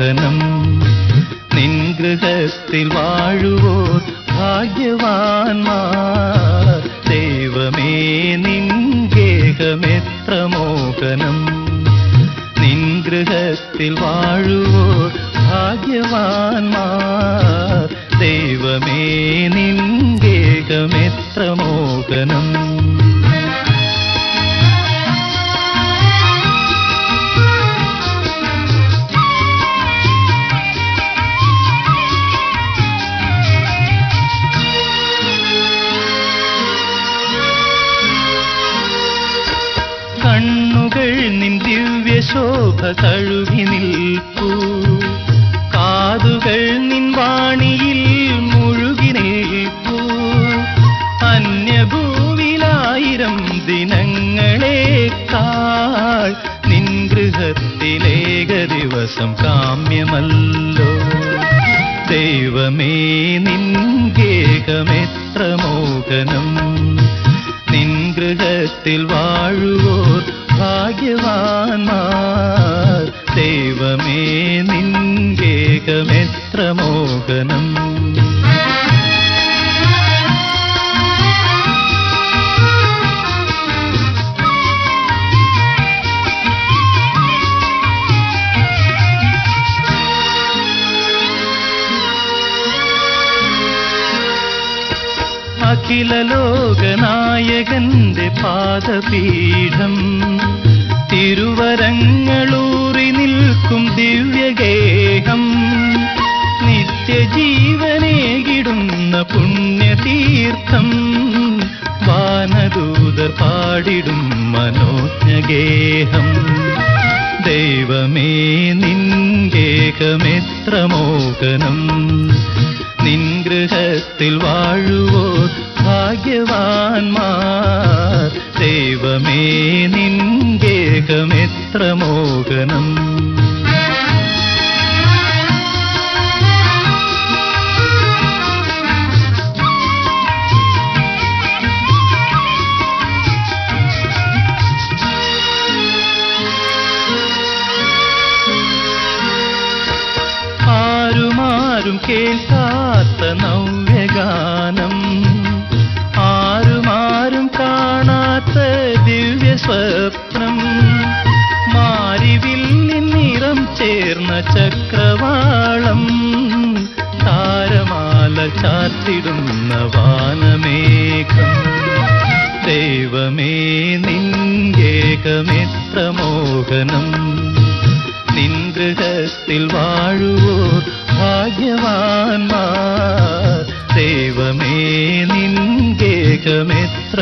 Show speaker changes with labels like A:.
A: മോഹനം നിൻ ഗൃഹത്തിൽ വാഴുവോർ ഭാഗ്യവാന്മാർ ദൈവമേ നിൻ ഗേഹമെത്ര മോഹനം നിൻ ഗൃഹത്തിൽ വാഴുവോർ ഭാഗ്യവാന്മാർ ദൈവമേ നിൻ ഗേഹമെത്ര മോഹനം കണ്ണുകൾ നിൻ ദിവ്യശോഭ തഴുകി നിൽപ്പൂ കാതുകൾ നിൻ വാണിയിൽ മുഴുകി നിൽപ്പൂ അന്യഭൂവിലായിരം ദിനങ്ങളേക്കാൾ നിൻ ഗൃഹത്തിലേക ദിവസം കാമ്യമല്ലോ ദൈവമേ നിൻ ഗേഹമെത്ര മോഹനം നിൻ ഗൃഹത്തിൽ വാഴുവോർ ഭാഗ്യവാന്മാർ ദൈവമേ നിൻ ഗേഹമെത്ര മോഹനം അഖില ലോകനായകന്റെ പാദപീഠം തിരുവരങ്ങളൂറി നിൽക്കും ദിവ്യഗേഹം നിത്യജീവനേകിടുന്ന പുണ്യതീർത്ഥം വാനദൂതർ പാടിടും മനോജ്ഞഗേഹം ദൈവമേ നിൻ ഗേഹമെത്ര മോഹനം നിൻ ഗൃഹത്തിൽ വാഴുവോർ ഭാഗ്യവാന്മാർ ദൈവമേ നിൻ ഗേഹമെത്ര മോഹനം ആരും കേൾക്കാത്ത നവ്യഗാനം ആരും കാണാത്ത ദിവ്യ സ്വപ്നം മാരിവില്ലിൻ നിറം ചേർന്ന ചക്രവാളം താരമാല ചാർത്തിടുന്ന വാനമേഘം ദൈവമേ നിൻ ഗേഹമെത്ര മോഹനം നിൻ ഗൃഹത്തിൽ വാഴുവോർ ഭാഗ്യവാന്മാർ ദൈവമേ നിൻ ഗേഹമെത്ര